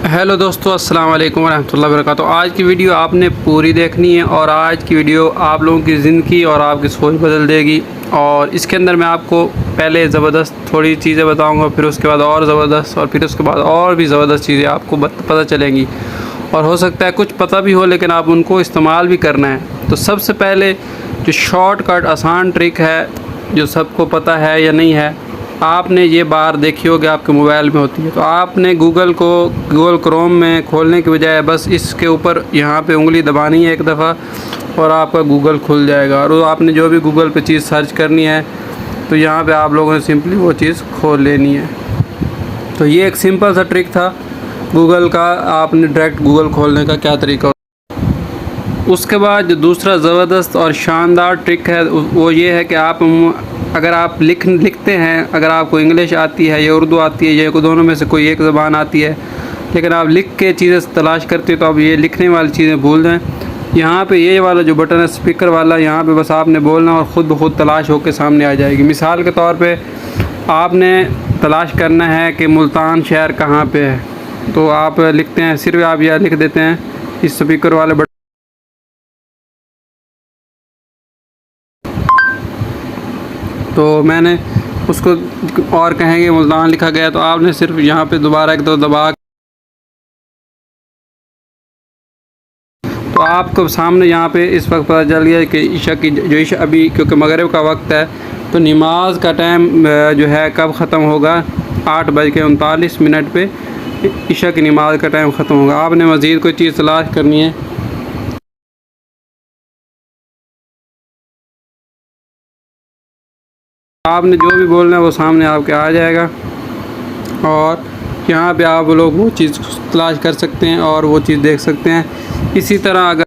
Hello दोस्तों, अस्सलाम वालेकुम रहमतुल्लाहि व बरकातहू। आज की वीडियो आपने पूरी देखनी है और आज की वीडियो आप लोगों की ज़िंदगी और आपकी सोच बदल देगी। और इसके अंदर मैं आपको पहले ज़बरदस्त थोड़ी चीज़ें बताऊंगा, फिर उसके बाद और ज़बरदस्त, और फिर उसके बाद और भी ज़बरदस्त चीज़ें आपको पता चलेंगी। और हो सकता है कुछ पता भी हो लेकिन आप उनको इस्तेमाल भी करना है। तो सबसे पहले जो शॉर्टकट आसान ट्रिक है, जो सबको पता है या नहीं है, आपने ये बार देखी होगी आपके मोबाइल में होती है। तो आपने गूगल क्रोम में खोलने की बजाय बस इसके ऊपर यहाँ पे उंगली दबानी है एक दफ़ा और आपका गूगल खुल जाएगा। और आपने जो भी गूगल पे चीज़ सर्च करनी है तो यहाँ पे आप लोगों ने सिंपली वो चीज़ खोल लेनी है। तो ये एक सिंपल सा ट्रिक था गूगल का, आपने डायरेक्ट गूगल खोलने का क्या तरीका। उसके बाद जो दूसरा ज़बरदस्त और शानदार ट्रिक है वो ये है कि अगर आप लिखते हैं, अगर आपको इंग्लिश आती है या उर्दू आती है या दोनों में से कोई एक ज़बान आती है, लेकिन आप लिख के चीज़ें तलाश करते हो तो आप ये लिखने वाली चीज़ें भूल जाएं। यहाँ पे ये वाला जो बटन है स्पीकर वाला, यहाँ पे बस आपने बोलना और ख़ुद ब खुद तलाश होकर सामने आ जाएगी। मिसाल के तौर पे आपने तलाश करना है कि मुल्तान शहर कहाँ पे है, तो आप लिखते हैं, सिर्फ आप यह लिख देते हैं इस स्पीकर वाले बटन। तो मैंने उसको और कहेंगे मुल्तान लिखा गया, तो आपने सिर्फ यहाँ पे दोबारा एक दो दबा, तो आपको सामने यहाँ पे इस वक्त पता चल गया कि ईशा की जो ईशा अभी, क्योंकि मगरिब का वक्त है तो नमाज का टाइम जो है कब ख़त्म होगा, 8:39 पे ईशा की नमाज का टाइम ख़त्म होगा। आपने मज़ीद कोई चीज़ तलाश करनी है, आपने जो भी बोलना है वो सामने आपके आ जाएगा और यहाँ पे आप लोग वो चीज़ तलाश कर सकते हैं और वो चीज़ देख सकते हैं। इसी तरह अगर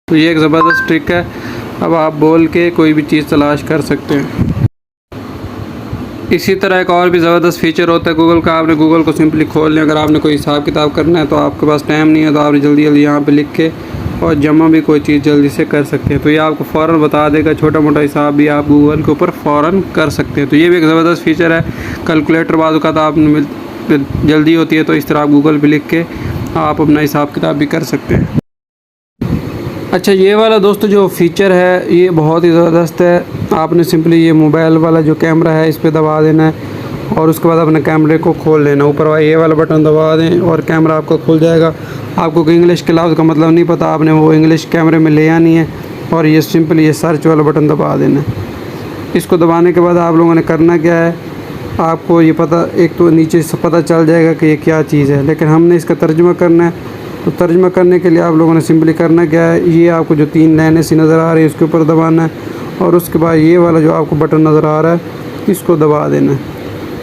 तो ये एक ज़बरदस्त ट्रिक है, अब आप बोल के कोई भी चीज़ तलाश कर सकते हैं। इसी तरह एक और भी ज़बरदस्त फ़ीचर होता है गूगल का, आपने गूगल को सिंपली खोल लें। अगर आपने कोई हिसाब किताब करना है तो आपके पास टाइम नहीं है तो आपने जल्दी जल्दी यहाँ पे लिख के और जमा भी कोई चीज़ जल्दी से कर सकते हैं, तो ये आपको फ़ौरन बता देगा। छोटा मोटा हिसाब भी आप गूगल के ऊपर फ़ौरन कर सकते हैं, तो ये भी एक ज़बरदस्त फ़ीचर है। कैलकुलेटर बाज़ का तो आपने जल्दी होती है तो इस तरह आप गूगल पर लिख के आप अपना हिसाब किताब भी कर सकते हैं। अच्छा, ये वाला दोस्तों जो फ़ीचर है ये बहुत ही ज़बरदस्त है। आपने सिंपली ये मोबाइल वाला जो कैमरा है इस पर दबा देना है और उसके बाद अपने कैमरे को खोल लेना, ऊपर वाला ये वाला बटन दबा दें और कैमरा आपका खुल जाएगा। आपको कोई इंग्लिश के लफ्ज़ का मतलब नहीं पता, आपने वो इंग्लिश कैमरे में ले आनी है और ये सिंपली ये सर्च वाला बटन दबा देना है। इसको दबाने के बाद आप लोगों ने करना क्या है, आपको ये पता, एक तो नीचे से पता चल जाएगा कि ये क्या चीज़ है, लेकिन हमने इसका तर्जुमा करना है। तो तर्जुमा करने के लिए आप लोगों ने सिंपली करना क्या है, ये आपको जो 3 लाइनें सी नज़र आ रही है उसके ऊपर दबाना है और उसके बाद ये वाला जो आपको बटन नज़र आ रहा है इसको दबा देना है।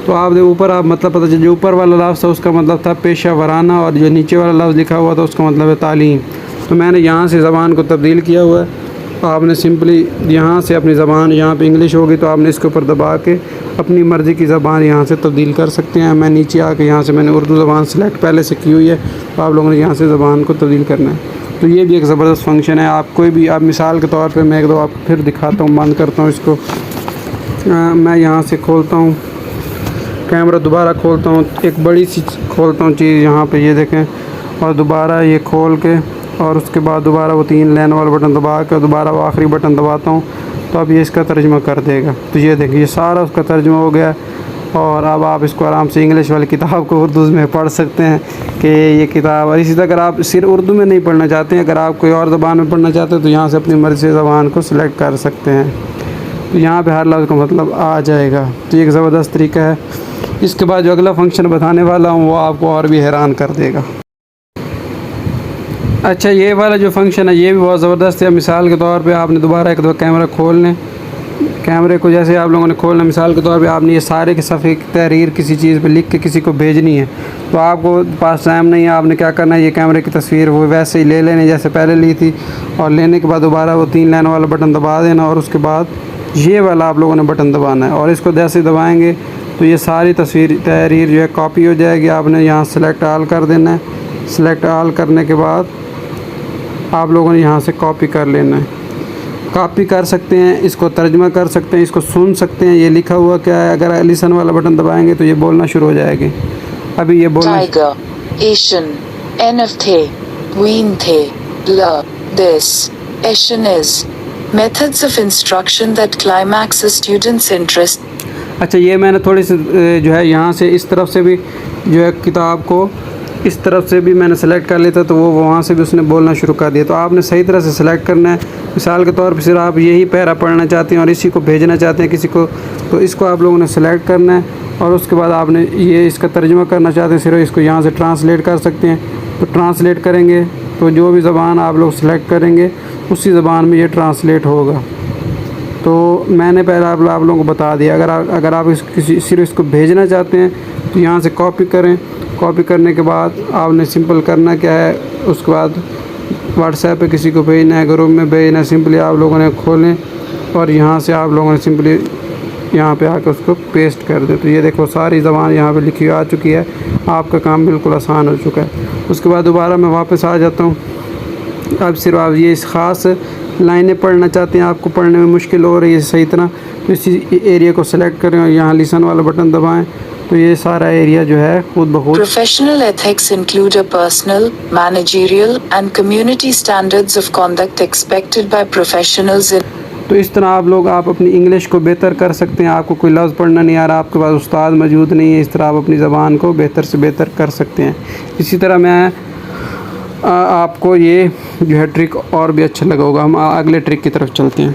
तो आप ऊपर आप मतलब पता चल, जो ऊपर वाला लफ्ज़ था उसका मतलब था पेशा वराना और जो नीचे वाला लफ्ज़ लिखा हुआ था उसका मतलब है तालीम। तो मैंने यहाँ से ज़बान को तब्दील किया हुआ है। तो आपने सिंपली यहाँ से अपनी ज़बान, यहाँ पे इंग्लिश होगी तो आपने इसके ऊपर दबा के अपनी मर्ज़ी की ज़बान यहाँ से तब्दील कर सकते हैं। मैं नीचे आके यहाँ से मैंने उर्दू ज़बान सेलेक्ट पहले से की हुई है, तो आप लोगों ने यहाँ से ज़बान को तब्दील करना है। तो ये भी एक ज़बरदस्त फंक्शन है। आप कोई भी, आप मिसाल के तौर पे मैं एक दो आपको फिर दिखाता हूँ, बंद करता हूँ इसको। मैं यहाँ से खोलता हूँ कैमरा, दोबारा खोलता हूँ, एक बड़ी सी खोलता हूँ चीज़ यहाँ पे, ये देखें, और दोबारा ये खोल के और उसके बाद दोबारा वो 3 लाइन वाला बटन दबा के दोबारा वो आखिरी बटन दबाता हूँ, तो अब ये इसका तर्जुमा कर देगा। तो ये देखिए ये सारा उसका तर्जुमा हो गया और अब आप इसको आराम से इंग्लिश वाली किताब को उर्दू में पढ़ सकते हैं कि ये किताब। और इसी तरह अगर आप सिर्फ उर्दू में नहीं पढ़ना चाहते हैं, अगर आप कोई और ज़बान में पढ़ना चाहते हैं तो यहाँ से अपनी मर्ज़ी से ज़बान को सिलेक्ट कर सकते हैं, तो यहाँ पे हर लफ्ज़ का मतलब आ जाएगा। तो ये एक ज़बरदस्त तरीका है। इसके बाद जो अगला फंक्शन बताने वाला हूँ वो आपको और भी हैरान कर देगा। अच्छा, ये वाला जो फंक्शन है ये भी बहुत ज़बरदस्त है। मिसाल के तौर पे आपने दोबारा एक दफ़ा कैमरा खोल लें, कैमरे को जैसे आप लोगों ने खोलना, मिसाल के तौर पे आपने ये सारे के सफ़े की तहरीर किसी चीज़ पे लिख के किसी को भेजनी है, तो आपको पास टाइम नहीं है, आपने क्या करना है, ये कैमरे की तस्वीर वो वैसे ही ले लेनी जैसे पहले ली थी और लेने के बाद दोबारा वो 3 लाइन वाला बटन दबा देना और उसके बाद ये वाला आप लोगों ने बटन दबाना है और इसको जैसे दबाएँगे तो ये सारी तहरीर जो है कॉपी हो जाएगी। आपने यहाँ सेलेक्ट ऑल कर देना है। सेलेक्ट ऑल करने के बाद आप लोगों ने यहाँ से कॉपी कर लेना है। कॉपी कर सकते हैं, इसको तर्जमा कर सकते हैं, इसको सुन सकते हैं। ये लिखा हुआ क्या है, अगर लिसन वाला बटन दबाएंगे तो ये बोलना शुरू हो जाएगी। अभी ये बोलना टाइगर, एशियन, एनफ थे, वीन थे, ल, this, Asian is, methods of instruction that climax a students interest. अच्छा, ये मैंने थोड़ी सी जो है यहाँ से इस तरफ से भी जो है किताब को इस तरफ से भी मैंने सेलेक्ट कर लेता, तो वो वहाँ से भी उसने बोलना शुरू कर दिया। तो आपने सही तरह से सेलेक्ट करना है। मिसाल के तौर पर सिर्फ आप यही पैरा पढ़ना चाहते हैं और इसी को भेजना चाहते हैं किसी को, तो इसको आप लोगों ने सेलेक्ट करना है। और उसके बाद आपने ये इसका तर्जुमा करना चाहते हैं, सिर्फ इसको यहाँ से ट्रांसलेट कर सकते हैं। तो ट्रांसलेट करेंगे तो जो भी ज़बान आप लोग सेलेक्ट करेंगे उसी ज़बान में ये ट्रांसलेट होगा। तो मैंने पहले आप लोगों को बता दिया। अगर आप किसी सिर्फ इसको भेजना चाहते हैं तो यहाँ से कॉपी करें। कॉपी करने के बाद आपने सिंपल करना क्या है, उसके बाद व्हाट्सएप पे किसी को भेजना है, ग्रुप में भेजना है। सिंपली आप लोगों ने खोलें और यहाँ से आप लोगों ने सिंपली यहाँ पे आकर उसको पेस्ट कर दें। तो ये देखो सारी ज़बान यहाँ पे लिखी आ चुकी है। आपका काम बिल्कुल आसान हो चुका है। उसके बाद दोबारा मैं वापस आ जाता हूँ। अब सिर्फ आप ये इस ख़ास लाइनें पढ़ना चाहते हैं, आपको पढ़ने में मुश्किल हो रही है सही तरह, तो इसी एरिया को सेलेक्ट करें और यहाँ लिसन वाला बटन दबाएं। तो ये सारा एरिया जो है खुद ब खुद। Professional ethics include a personal, managerial and community standards of conduct expected by professionals इन। तो इस तरह आप अपनी इंग्लिश को बेहतर कर सकते हैं। आपको कोई लफ्ज़ पढ़ना नहीं आ रहा, आपके पास उस्ताद मौजूद नहीं है, इस तरह आप अपनी ज़बान को बेहतर से बेहतर कर सकते हैं। इसी तरह मैं आपको ये जो है ट्रिक और भी अच्छा लगा होगा। हम अगले ट्रिक की तरफ चलते हैं।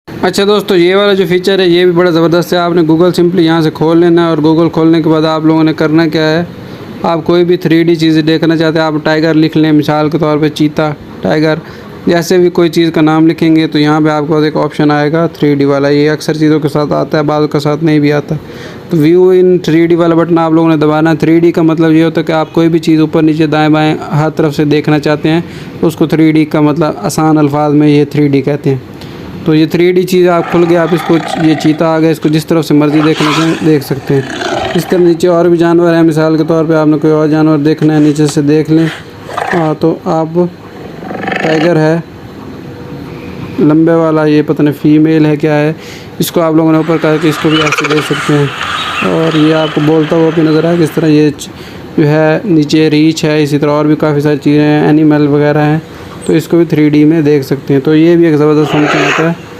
अच्छा दोस्तों, ये वाला जो फीचर है ये भी बड़ा ज़बरदस्त है। आपने गूगल सिंपली यहाँ से खोल लेना है और गूगल खोलने के बाद आप लोगों ने करना क्या है, आप कोई भी 3D चीज़ें देखना चाहते हैं, आप टाइगर लिख लें, मिसाल के तौर पे चीता, टाइगर, जैसे भी कोई चीज़ का नाम लिखेंगे तो यहाँ पे आपको एक ऑप्शन आएगा 3D वाला। ये अक्सर चीज़ों के साथ आता है, बाद के साथ नहीं भी आता। तो व्यू इन 3D वाला बटन आप लोगों ने दबाना है। 3D का मतलब ये होता है कि आप कोई भी चीज़ ऊपर नीचे दाएं बाएं हर तरफ से देखना चाहते हैं, तो उसको 3D का मतलब आसान अल्फाज में ये 3D कहते हैं। तो ये 3D चीज़ आप खुल गया, आप इसको, ये चीता आ गया, इसको जिस तरफ से मर्ज़ी देखना चाहें देख सकते हैं। इस तरह नीचे और भी जानवर हैं, मिसाल के तौर पे आपने कोई और जानवर देखना है नीचे से देख लें। तो आप टाइगर है लंबे वाला, ये पता नहीं फीमेल है क्या है, इसको आप लोगों ने ऊपर करके इसको भी ऐसे देख सकते हैं। और ये आपको बोलता हुआ भी नज़र आए किस तरह। ये जो है नीचे रीच है, इसी तरह और भी काफ़ी सारी चीज़ें हैं, एनिमल वगैरह हैं, तो इसको भी 3D में देख सकते हैं। तो ये भी एक ज़बरदस्त फंक्शन होता है।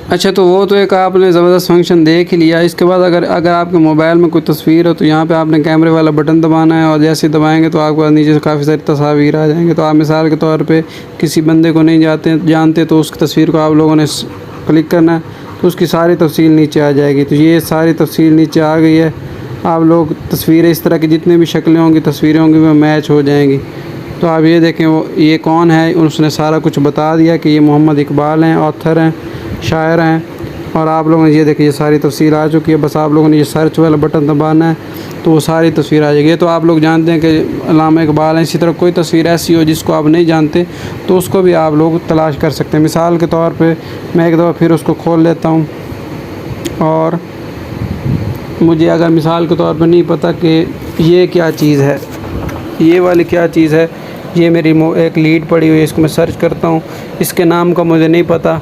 अच्छा, तो वो तो एक आपने ज़बरदस्त फंक्शन देख ही लिया। इसके बाद अगर आपके मोबाइल में कोई तस्वीर हो तो यहाँ पे आपने कैमरे वाला बटन दबाना है और जैसे दबाएंगे तो आपको नीचे से काफ़ी सारी तस्वीर आ जाएंगे। तो आप मिसाल के तौर पे किसी बंदे को नहीं जानते तो उसकी तस्वीर को आप लोगों ने क्लिक करना है, तो उसकी सारी तफसील नीचे आ जाएगी। तो ये सारी तफसील नीचे आ गई है। आप लोग तस्वीरें इस तरह की जितनी भी शक्लें होंगी, तस्वीरें होंगी, वो मैच हो जाएंगी। तो आप ये देखें, वो ये कौन है, उसने सारा कुछ बता दिया कि ये मोहम्मद इकबाल हैं, ऑथर हैं, शायर हैं। और आप लोगों ने ये देखिए, ये सारी तस्वीर आ चुकी है। बस आप लोगों ने ये सर्च वाला बटन दबाना है तो वो सारी तस्वीर आ जाएगी। तो आप लोग जानते हैं कि अल्लामा इकबाल हैं। इसी तरह कोई तस्वीर ऐसी हो जिसको आप नहीं जानते तो उसको भी आप लोग तलाश कर सकते हैं। मिसाल के तौर पे मैं एक दफ़ा फिर उसको खोल लेता हूँ और मुझे अगर मिसाल के तौर पर नहीं पता कि ये क्या चीज़ है, ये वाली क्या चीज़ है, ये मेरी एक लीड पड़ी हुई है, इसको मैं सर्च करता हूँ, इसके नाम का मुझे नहीं पता,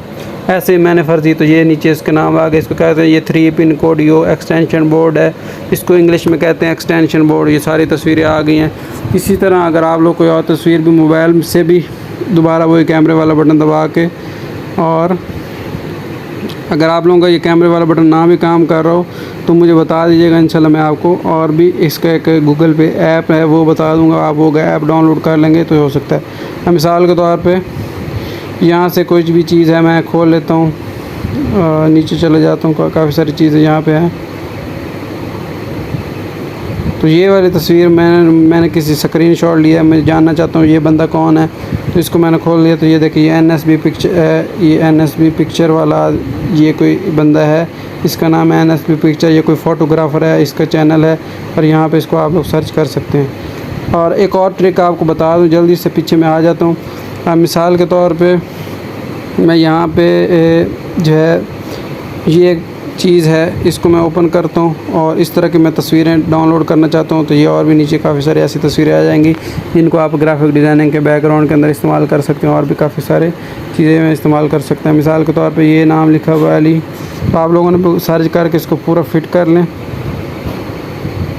ऐसे ही मैंने फर्जी, तो ये नीचे इसके नाम आ गए। इसको कहते हैं ये 3 पिन कोडियो एक्सटेंशन बोर्ड है, इसको इंग्लिश में कहते हैं एक्सटेंशन बोर्ड। ये सारी तस्वीरें आ गई हैं। इसी तरह अगर आप लोग कोई और तस्वीर भी मोबाइल से भी दोबारा वही कैमरे वाला बटन दबा के, और अगर आप लोगों का ये कैमरे वाला बटन ना भी काम कर रहा हो तो मुझे बता दीजिएगा, इंशाल्लाह मैं आपको और भी इसका एक गूगल पे ऐप है वो बता दूंगा। आप वो ऐप डाउनलोड कर लेंगे तो हो सकता है। मिसाल के तौर पे यहाँ से कोई भी चीज़ है मैं खोल लेता हूँ, नीचे चले जाता हूँ, काफ़ी सारी चीज़ें यहाँ पे हैं। तो ये वाली तस्वीर मैंने किसी स्क्रीनशॉट लिया है, मैं जानना चाहता हूँ ये बंदा कौन है, तो इसको मैंने खोल लिया। तो ये देखिए, ये NSB पिक्चर है, ये NSB पिक्चर वाला ये कोई बंदा है, इसका नाम है NSB पिक्चर, ये कोई फ़ोटोग्राफ़र है, इसका चैनल है और यहाँ पे इसको आप लोग सर्च कर सकते हैं। और एक और ट्रिक आपको बता दूँ, जल्दी से पीछे मैं आ जाता हूँ। मिसाल के तौर पे मैं यहाँ पे जो है ये चीज़ है इसको मैं ओपन करता हूँ और इस तरह की मैं तस्वीरें डाउनलोड करना चाहता हूँ तो ये और भी नीचे काफ़ी सारी ऐसी तस्वीरें आ जाएंगी जिनको आप ग्राफिक डिज़ाइनिंग के बैकग्राउंड के अंदर इस्तेमाल कर सकते हैं और भी काफ़ी सारे चीज़ें में इस्तेमाल कर सकते हैं। मिसाल के तौर पे ये नाम लिखा हुआ है अली, तो आप लोगों ने सर्च करके इसको पूरा फिट कर लें,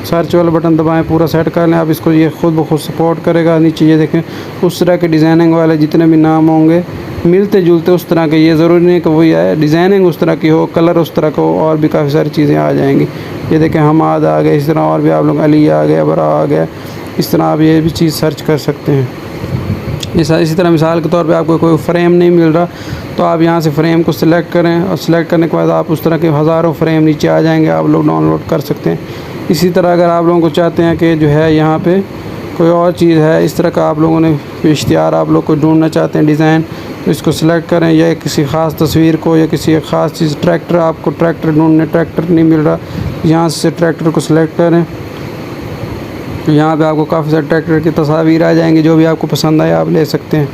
सर्च वाला बटन दबाएं, पूरा सेट कर लें। आप इसको ये खुद ब खुद सपोर्ट करेगा। नीचे ये देखें उस तरह के डिज़ाइनिंग वाले जितने भी नाम होंगे मिलते जुलते उस तरह के, ये ज़रूरी नहीं कि वही आए, डिज़ाइनिंग उस तरह की हो, कलर उस तरह का हो, और भी काफ़ी सारी चीज़ें आ जाएंगी। ये देखें हमाद आ गए, इस तरह और भी आप लोग अली आ गया, बरा आ गया, इस तरह आप ये भी चीज़ सर्च कर सकते हैं। इसी तरह मिसाल के तौर पे आपको कोई फ्रेम नहीं मिल रहा तो आप यहाँ से फ्रेम को सिलेक्ट करें और सिलेक्ट करने के बाद आप उस तरह के हज़ारों फ्रेम नीचे आ जाएंगे, आप लोग डाउनलोड कर सकते हैं। इसी तरह अगर आप लोगों को चाहते हैं कि जो है यहाँ पे कोई और चीज़ है, इस तरह का आप लोगों ने इश्तिहार आप लोग को ढूंढना चाहते हैं डिज़ाइन, तो इसको सिलेक्ट करें, या किसी ख़ास तस्वीर को या किसी ख़ास चीज़, ट्रैक्टर आपको ट्रैक्टर ढूंढने, ट्रैक्टर नहीं मिल रहा, यहाँ से ट्रैक्टर को सिलेक्ट करें। तो यहाँ पे आपको काफ़ी सारे ट्रैक्टर की तस्वीर आ जाएंगी, जो भी आपको पसंद आए आप ले सकते हैं।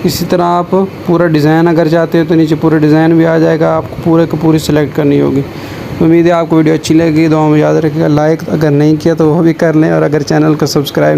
इसी तरह आप पूरा डिज़ाइन अगर चाहते हैं तो नीचे पूरा डिज़ाइन भी आ जाएगा, आपको पूरे को पूरी सिलेक्ट करनी होगी। उम्मीद है आपको वीडियो अच्छी लगी, दुआ में याद रखिएगा। लाइक अगर नहीं किया तो वो भी कर लें, और अगर चैनल को सब्सक्राइब